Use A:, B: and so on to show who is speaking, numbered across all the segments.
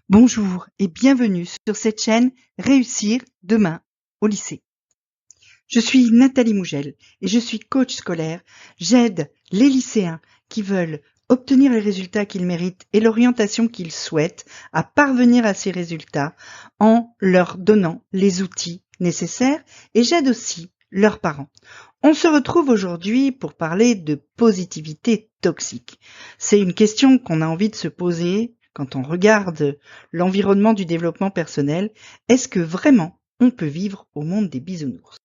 A: Bonjour et bienvenue sur cette chaîne Réussir demain au lycée. Je suis Nathalie Mougel et je suis coach scolaire. J'aide les lycéens qui veulent obtenir les résultats qu'ils méritent et l'orientation qu'ils souhaitent à parvenir à ces résultats en leur donnant les outils nécessaires, et j'aide aussi leurs parents. On se retrouve aujourd'hui pour parler de positivité toxique. C'est une question qu'on a envie de se poser quand on regarde l'environnement du développement personnel. Est-ce que vraiment on peut vivre au monde des bisounours ?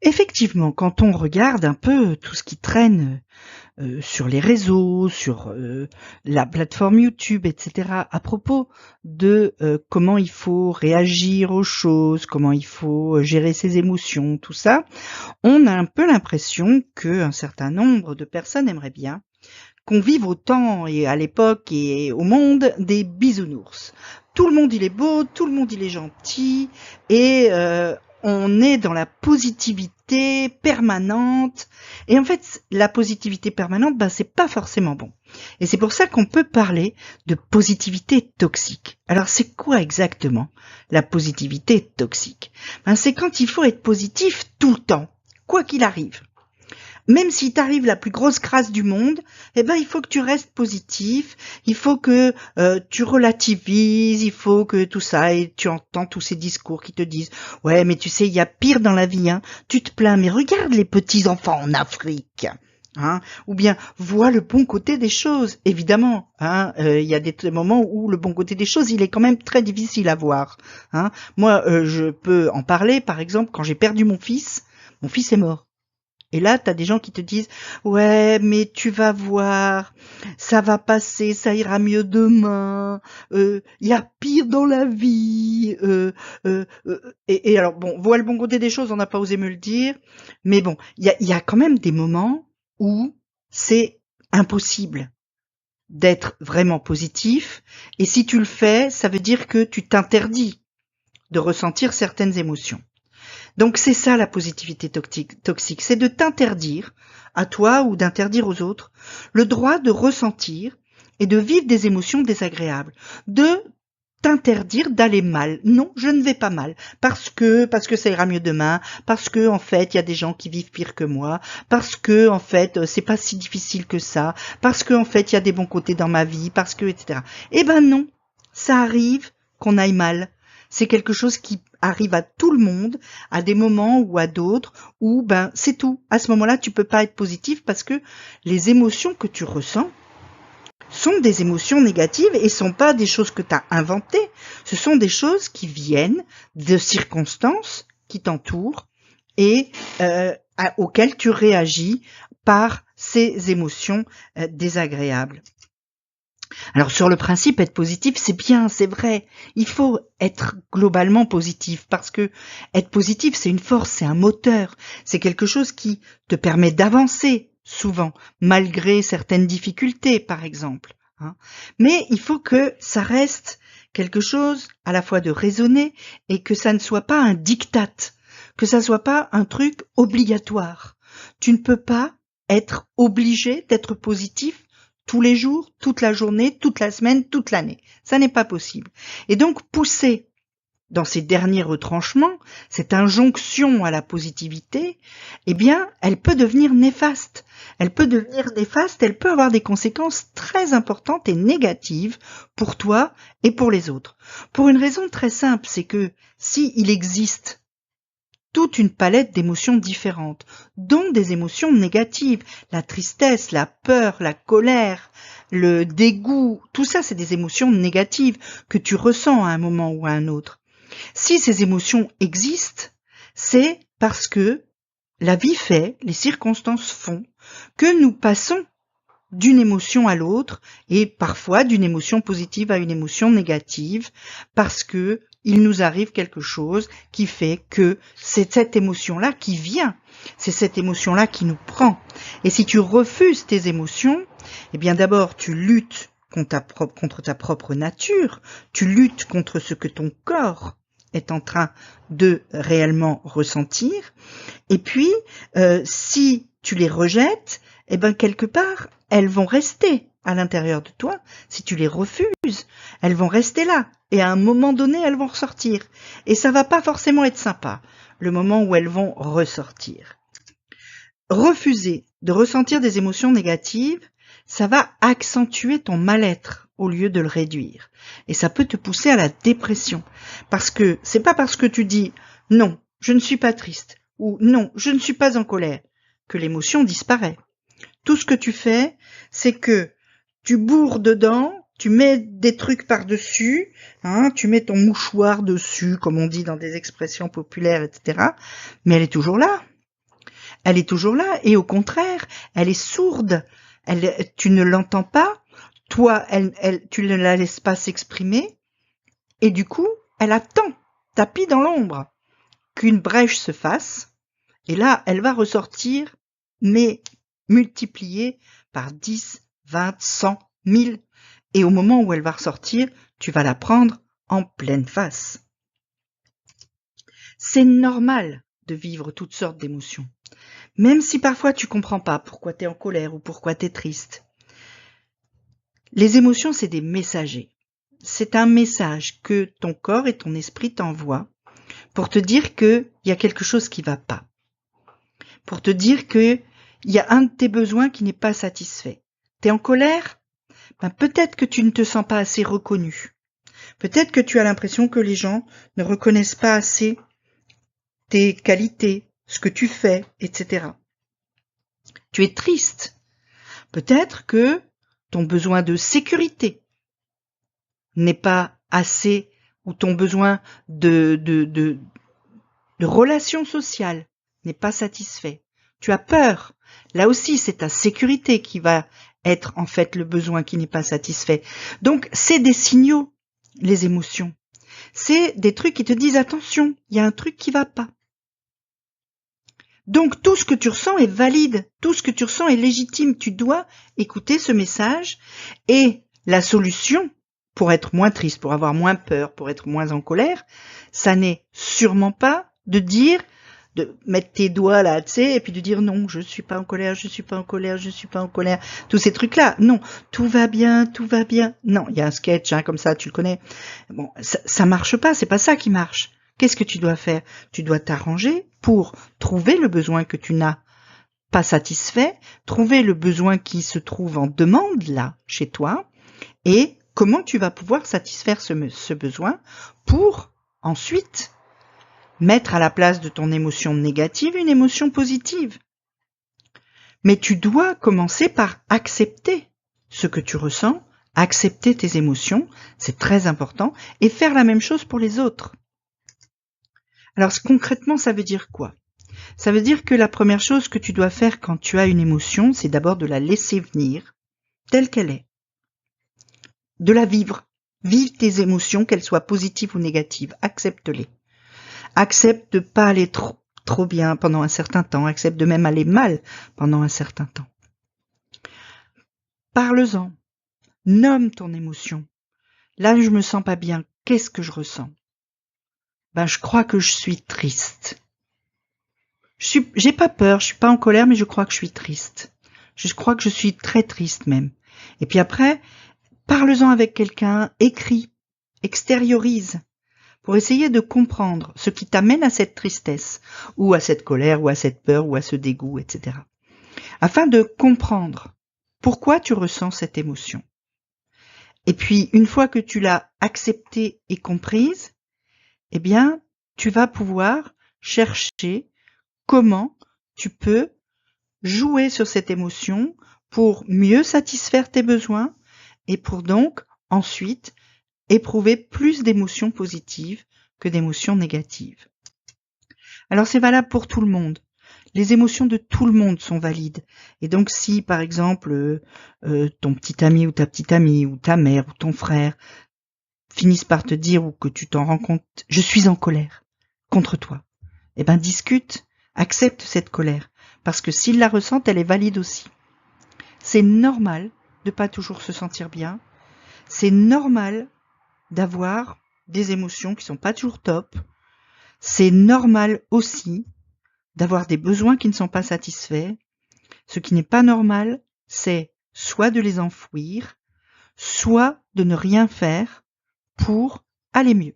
A: Effectivement, quand on regarde un peu tout ce qui traîne sur les réseaux, sur la plateforme YouTube, etc., à propos de comment il faut réagir aux choses, comment il faut gérer ses émotions, tout ça, on a un peu l'impression qu'un certain nombre de personnes aimeraient bien qu'on vive au temps et à l'époque et au monde des bisounours. Tout le monde il est beau, tout le monde il est gentil, et on est dans la positivité permanente. Et en fait, la positivité permanente, c'est pas forcément bon. Et c'est pour ça qu'on peut parler de positivité toxique. Alors c'est quoi exactement la positivité toxique ? C'est quand il faut être positif tout le temps, quoi qu'il arrive. Même si t'arrive la plus grosse crasse du monde, il faut que tu restes positif, il faut que tu relativises, il faut que tout ça, et tu entends tous ces discours qui te disent « Ouais, mais tu sais, il y a pire dans la vie, hein. Tu te plains, mais regarde les petits enfants en Afrique. » Ou bien vois le bon côté des choses. Évidemment, y a des moments où le bon côté des choses, il est quand même très difficile à voir. Moi, je peux en parler, par exemple, quand j'ai perdu mon fils est mort. Et là, t'as des gens qui te disent « Ouais, mais tu vas voir, ça va passer, ça ira mieux demain, y a pire dans la vie. » Et alors, bon, vois le bon côté des choses, on n'a pas osé me le dire. Mais bon, il y a quand même des moments où c'est impossible d'être vraiment positif. Et si tu le fais, ça veut dire que tu t'interdis de ressentir certaines émotions. Donc c'est ça la positivité toxique, c'est de t'interdire, à toi ou d'interdire aux autres, le droit de ressentir et de vivre des émotions désagréables, de t'interdire d'aller mal. Non, je ne vais pas mal, parce que ça ira mieux demain, parce que en fait il y a des gens qui vivent pire que moi, parce que en fait c'est pas si difficile que ça, parce que en fait il y a des bons côtés dans ma vie, parce que etc. Eh ben non, ça arrive qu'on aille mal. C'est quelque chose qui arrive à tout le monde, à des moments ou à d'autres, où c'est tout. À ce moment-là, tu peux pas être positif parce que les émotions que tu ressens sont des émotions négatives et sont pas des choses que tu as inventées. Ce sont des choses qui viennent de circonstances qui t'entourent et auxquelles tu réagis par ces émotions désagréables. Alors sur le principe, être positif, c'est bien, c'est vrai. Il faut être globalement positif parce que être positif, c'est une force, c'est un moteur. C'est quelque chose qui te permet d'avancer souvent, malgré certaines difficultés, par exemple. Mais il faut que ça reste quelque chose à la fois de raisonné et que ça ne soit pas un diktat, que ça soit pas un truc obligatoire. Tu ne peux pas être obligé d'être positif tous les jours, toute la journée, toute la semaine, toute l'année. Ça n'est pas possible. Et donc, pousser dans ces derniers retranchements, cette injonction à la positivité, elle peut devenir néfaste. Elle peut avoir des conséquences très importantes et négatives pour toi et pour les autres. Pour une raison très simple, c'est que s'il existe toute une palette d'émotions différentes, dont des émotions négatives. La tristesse, la peur, la colère, le dégoût, tout ça c'est des émotions négatives que tu ressens à un moment ou à un autre. Si ces émotions existent, c'est parce que la vie fait, les circonstances font, que nous passons d'une émotion à l'autre et parfois d'une émotion positive à une émotion négative parce que il nous arrive quelque chose qui fait que c'est cette émotion-là qui vient, c'est cette émotion-là qui nous prend. Et si tu refuses tes émotions, d'abord tu luttes contre ta propre nature, tu luttes contre ce que ton corps est en train de réellement ressentir, et puis si tu les rejettes, quelque part, elles vont rester à l'intérieur de toi, si tu les refuses, elles vont rester là. Et à un moment donné, elles vont ressortir. Et ça va pas forcément être sympa, le moment où elles vont ressortir. Refuser de ressentir des émotions négatives, ça va accentuer ton mal-être au lieu de le réduire. Et ça peut te pousser à la dépression. Parce que c'est pas parce que tu dis « non, je ne suis pas triste » ou « non, je ne suis pas en colère » que l'émotion disparaît. Tout ce que tu fais, c'est que tu bourres dedans, tu mets des trucs par-dessus, tu mets ton mouchoir dessus, comme on dit dans des expressions populaires, etc. Mais elle est toujours là. Elle est toujours là et au contraire, elle est sourde. Tu ne l'entends pas. Toi, tu ne la laisses pas s'exprimer. Et du coup, elle attend, tapis dans l'ombre, qu'une brèche se fasse. Et là, elle va ressortir, mais multipliée par 10, 20, 100, 1000. Et au moment où elle va ressortir, tu vas la prendre en pleine face. C'est normal de vivre toutes sortes d'émotions. Même si parfois tu comprends pas pourquoi tu es en colère ou pourquoi tu es triste. Les émotions, c'est des messagers. C'est un message que ton corps et ton esprit t'envoient pour te dire qu'il y a quelque chose qui va pas. Pour te dire qu'il y a un de tes besoins qui n'est pas satisfait. Tu es en colère? Peut-être que tu ne te sens pas assez reconnu. Peut-être que tu as l'impression que les gens ne reconnaissent pas assez tes qualités, ce que tu fais, etc. Tu es triste. Peut-être que ton besoin de sécurité n'est pas assez, ou ton besoin de relation sociale n'est pas satisfait. Tu as peur. Là aussi, c'est ta sécurité qui va être en fait le besoin qui n'est pas satisfait. Donc, c'est des signaux, les émotions. C'est des trucs qui te disent attention, il y a un truc qui va pas. Donc, tout ce que tu ressens est valide, tout ce que tu ressens est légitime. Tu dois écouter ce message et la solution pour être moins triste, pour avoir moins peur, pour être moins en colère, ça n'est sûrement pas de dire, de mettre tes doigts là, tu sais, et puis de dire non, je suis pas en colère, je suis pas en colère, je suis pas en colère, tous ces trucs-là. Non, tout va bien, tout va bien. Non, il y a un sketch comme ça, tu le connais. Bon, ça marche pas, c'est pas ça qui marche. Qu'est-ce que tu dois faire? Tu dois t'arranger pour trouver le besoin que tu n'as pas satisfait, trouver le besoin qui se trouve en demande là, chez toi, et comment tu vas pouvoir satisfaire ce besoin pour ensuite mettre à la place de ton émotion négative une émotion positive. Mais tu dois commencer par accepter ce que tu ressens, accepter tes émotions, c'est très important, et faire la même chose pour les autres. Alors concrètement, ça veut dire quoi? Ça veut dire que la première chose que tu dois faire quand tu as une émotion, c'est d'abord de la laisser venir telle qu'elle est. De la vivre. Vive tes émotions, qu'elles soient positives ou négatives. Accepte-les. Accepte de pas aller trop bien pendant un certain temps. Accepte de même aller mal pendant un certain temps. Parle-en. Nomme ton émotion. Là, je me sens pas bien. Qu'est-ce que je ressens? Je crois que je suis triste. J'ai pas peur, je suis pas en colère, mais je crois que je suis triste. Je crois que je suis très triste même. Et puis après, parle-en avec quelqu'un, écris, extériorise, pour essayer de comprendre ce qui t'amène à cette tristesse, ou à cette colère, ou à cette peur, ou à ce dégoût, etc. Afin de comprendre pourquoi tu ressens cette émotion. Et puis, une fois que tu l'as acceptée et comprise, eh bien, tu vas pouvoir chercher comment tu peux jouer sur cette émotion pour mieux satisfaire tes besoins et pour donc ensuite éprouver plus d'émotions positives que d'émotions négatives. Alors c'est valable pour tout le monde. Les émotions de tout le monde sont valides. Et donc si par exemple ton petit ami ou ta petite amie ou ta mère ou ton frère finissent par te dire ou que tu t'en rends compte, je suis en colère contre toi, eh ben discute, accepte cette colère. Parce que s'ils la ressentent, elle est valide aussi. C'est normal de pas toujours se sentir bien. C'est normal d'avoir des émotions qui sont pas toujours top. C'est normal aussi d'avoir des besoins qui ne sont pas satisfaits. Ce qui n'est pas normal, c'est soit de les enfouir, soit de ne rien faire pour aller mieux.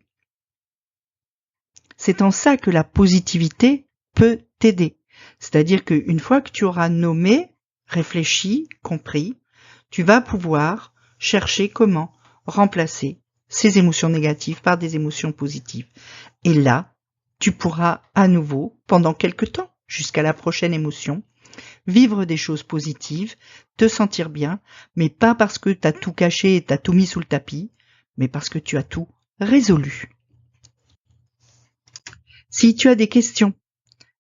A: C'est en ça que la positivité peut t'aider. C'est-à-dire qu'une fois que tu auras nommé, réfléchi, compris, tu vas pouvoir chercher comment remplacer ces émotions négatives par des émotions positives. Et là, tu pourras à nouveau, pendant quelque temps, jusqu'à la prochaine émotion, vivre des choses positives, te sentir bien, mais pas parce que tu as tout caché et tu as tout mis sous le tapis, mais parce que tu as tout résolu. Si tu as des questions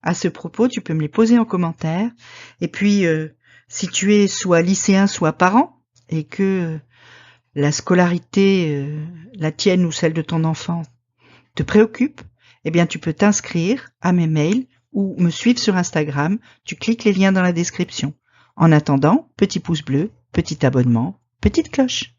A: à ce propos, tu peux me les poser en commentaire. Et puis, si tu es soit lycéen, soit parent, et que la scolarité, la tienne ou celle de ton enfant, te préoccupe, eh bien, tu peux t'inscrire à mes mails ou me suivre sur Instagram. Tu cliques les liens dans la description. En attendant, petit pouce bleu, petit abonnement, petite cloche.